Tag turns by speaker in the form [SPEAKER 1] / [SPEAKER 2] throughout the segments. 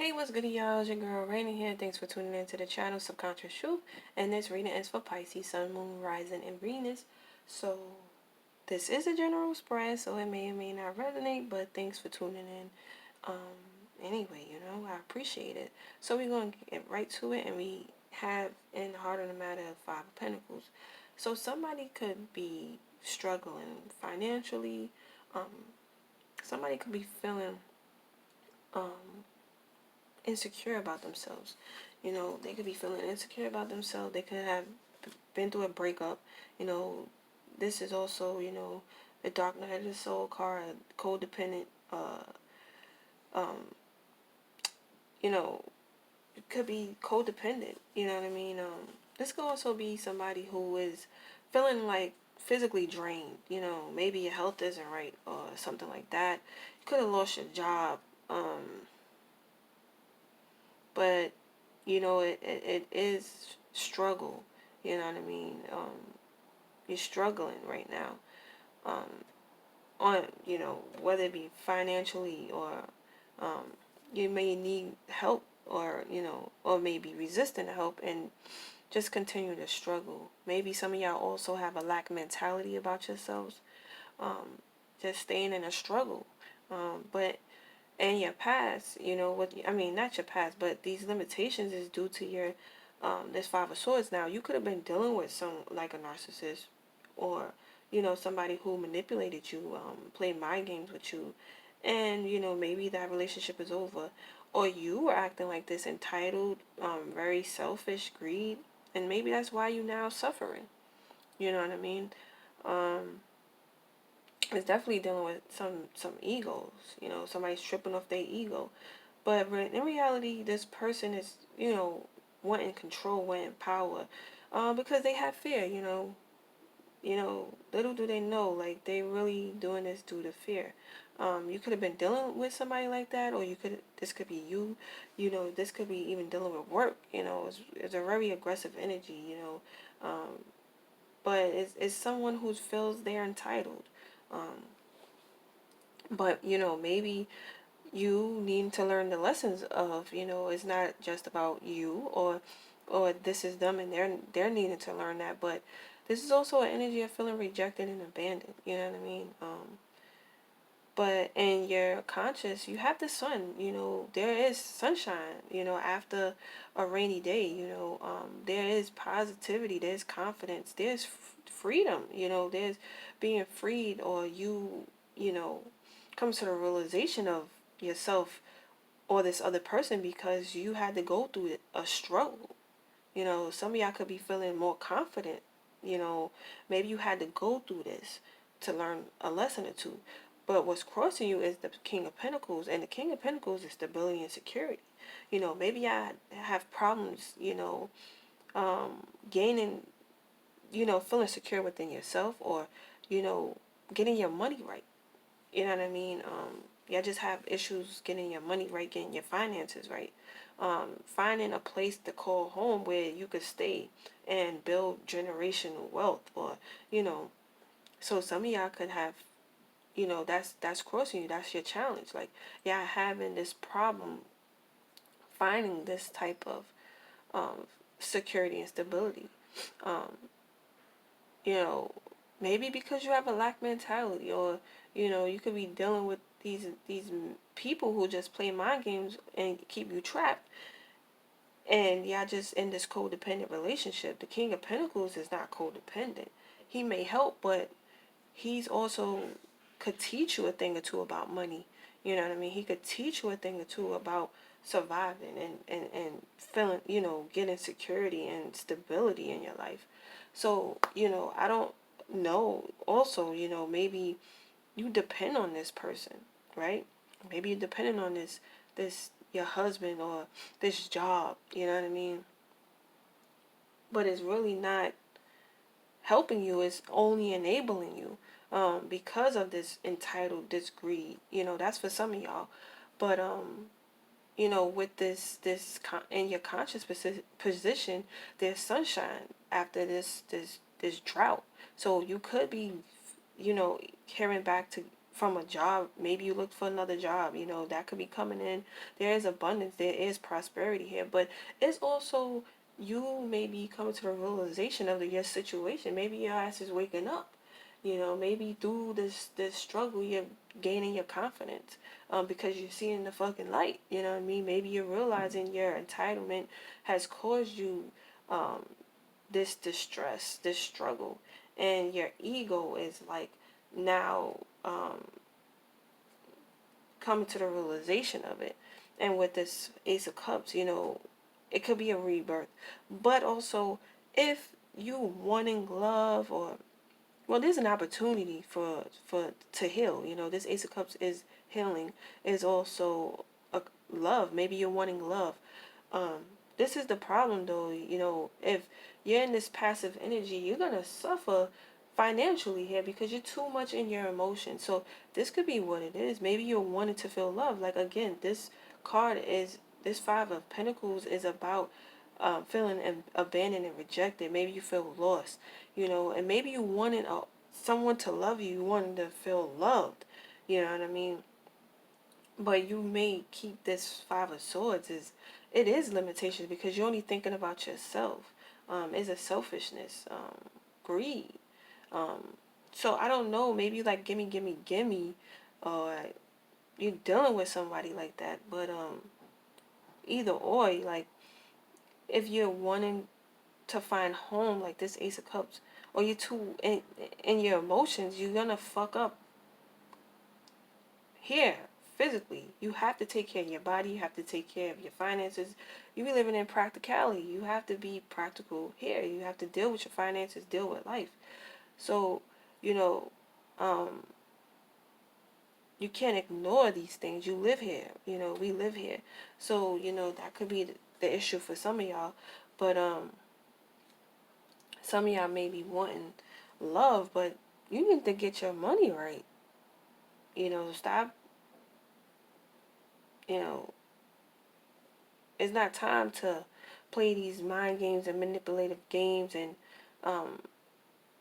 [SPEAKER 1] Hey, what's good, y'all? It's your girl Raina here. Thanks for tuning in to the channel Subconscious Truth. And this reading is for Pisces, Sun, Moon, Rising, and Venus. So, this is a general spread, so it may or may not resonate, but thanks for tuning in. Anyway, I appreciate it. So, we're going to get right to it, and we have in the Heart of the Matter of Five of Pentacles. So, somebody could be struggling financially. Somebody could be feeling insecure about themselves. They could be feeling insecure about themselves. They could have been through a breakup. This is also, the Dark Night of the Soul card, codependent. Um, you know, it could be codependent. You know what I mean? This could also be somebody who is feeling like physically drained. Maybe your health isn't right or something like that. You could have lost your job. But it is struggle. You know what I mean? You're struggling right now. On whether it be financially or you may need help, or maybe resistant to help and just continue to struggle. Maybe some of y'all also have a lack mentality about yourselves. Just staying in a struggle. But in your past, not your past, but these limitations is due to your this Five of Swords. Now, you could have been dealing with some, like a narcissist, or somebody who manipulated you, played mind games with you, and maybe that relationship is over, or you were acting like this entitled, very selfish, greed, and maybe that's why you now suffering. You know what I mean? um it's definitely dealing with some egos. Somebody's tripping off their ego. But in reality, this person is, wanting control, wanting power, because they have fear. Little do they know, like, they really doing this due to fear. You could have been dealing with somebody like that, or this could be you. This could be even dealing with work. It's a very aggressive energy. But it's someone who feels they're entitled. Um, but maybe you need to learn the lessons of, it's not just about you, or this is them and they're needing to learn that. But this is also an energy of feeling rejected and abandoned. You know what I mean? But in your conscious, you have the sun. There is sunshine. After a rainy day. There is positivity. There's confidence. There's freedom. There's being freed, or you know, comes to the realization of yourself or this other person because you had to go through a struggle. Some of y'all could be feeling more confident. Maybe you had to go through this to learn a lesson or two. But what's crossing you is the King of Pentacles, and the King of Pentacles is stability and security. Maybe I have problems, gaining, feeling secure within yourself, or, you know, getting your money right. You know what I mean? You just have issues getting your money right, getting your finances right. Finding a place to call home where you could stay and build generational wealth, or, you know, so some of y'all could have, that's crossing you. That's your challenge. Like, yeah, having this problem finding this type of security and stability. Um, you know, Maybe because you have a lack mentality, or you could be dealing with these people who just play mind games and keep you trapped, and y'all just in this codependent relationship. The King of Pentacles is not codependent. He may help, but he's also could teach you a thing or two about money. You know what I mean? He could teach you a thing or two about surviving and feeling, getting security and stability in your life. So, I don't know. Also, maybe you depend on this person, right? Maybe you're depending on this your husband or this job, you know what I mean? But it's really not helping you, it's only enabling you, because of this entitled, this greed. That's for some of y'all. But with in your conscious position, there's sunshine after this drought. So you could be, hearing back from a job. Maybe you look for another job, you know, that could be coming in. There is abundance, there is prosperity here, but it's also you maybe coming to the realization of your situation. Maybe your ass is waking up. You know, maybe through this struggle, you're gaining your confidence, because you're seeing the fucking light. You know what I mean? Maybe you're realizing your entitlement has caused you, um, this distress, this struggle, and your ego is like now, coming to the realization of it. And with this Ace of Cups, you know, it could be a rebirth, but also if you wanting love, or well, there's an opportunity for to heal. You know, this Ace of Cups is healing, is also a love. Maybe you're wanting love. Um, this is the problem, though. You know, if you're in this passive energy, you're gonna suffer financially here because you're too much in your emotions. So this could be what it is. Maybe you're wanting to feel love. Like again, this card is this Five of Pentacles is about, feeling abandoned and rejected. Maybe you feel lost, you know, and maybe you wanted someone to love you. You wanted to feel loved, you know what I mean? But you may keep this Five of Swords is, it is limitations because you're only thinking about yourself. It's a selfishness, greed. Um, so I don't know. Maybe you like gimme, gimme, gimme, or you're dealing with somebody like that. But either or, like if you're wanting to find home, like this Ace of Cups, or you're too in your emotions, you're gonna fuck up here physically. You have to take care of your body. You have to take care of your finances. You be living in practicality. You have to be practical here. You have to deal with your finances, deal with life. So, you know, um, you can't ignore these things. You live here. You know, we live here. So, you know, that could be the issue for some of y'all. But some of y'all may be wanting love, but you need to get your money right. You know, stop, you know, it's not time to play these mind games and manipulative games and um,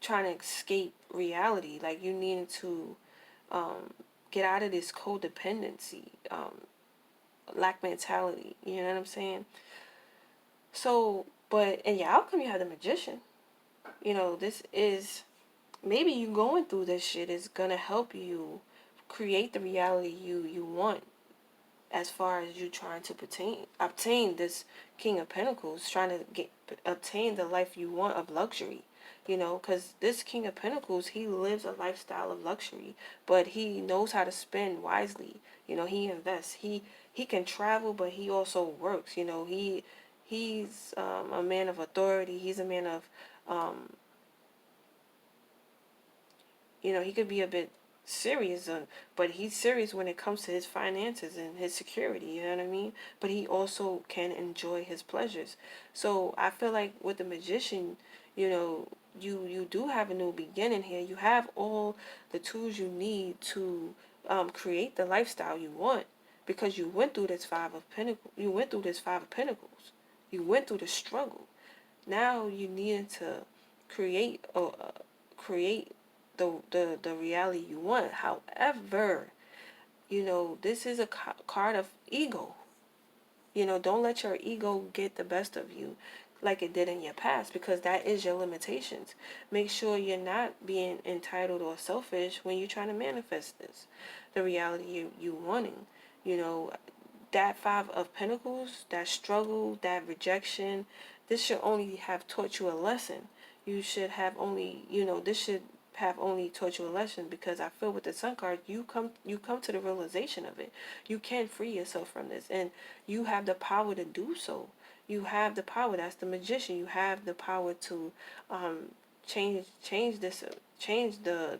[SPEAKER 1] trying to escape reality. Like you need to get out of this codependency, lack mentality. You know what I'm saying? So, but in your outcome, you have the Magician. You know, this is maybe you going through this shit is gonna help you create the reality you want, as far as you trying to obtain this King of Pentacles, trying to obtain the life you want of luxury, you know, because this King of Pentacles, he lives a lifestyle of luxury, but he knows how to spend wisely. You know, he invests. He can travel, but he also works. You know, he's a man of authority. He's a man of um, you know, he could be a bit serious, but he's serious when it comes to his finances and his security, you know what I mean? But he also can enjoy his pleasures. So I feel like with the Magician, you know, you do have a new beginning here. You have all the tools you need to create the lifestyle you want, because you went through this Five of Pentacles. You went through this Five of Pentacles. You went through the struggle. Now you need to create create the reality you want. However, you know, this is a card of ego. You know, don't let your ego get the best of you like it did in your past, because that is your limitations. Make sure you're not being entitled or selfish when you're trying to manifest this, the reality you wanting. You know, that Five of Pentacles, that struggle, that rejection, this should only have taught you a lesson. You should have only, you know, this should have only taught you a lesson, because I feel with the Sun card, you come to the realization of it. You can free yourself from this, and you have the power to do so. You have the power. That's the Magician. You have the power to change this, change the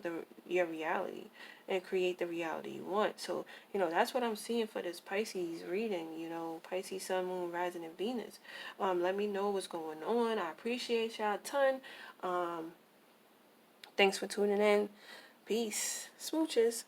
[SPEAKER 1] your reality, and create the reality you want. So, you know, that's what I'm seeing for this Pisces reading, you know, Pisces, Sun, Moon, Rising, and Venus. Let me know what's going on. I appreciate y'all a ton. Thanks for tuning in. Peace. Smooches.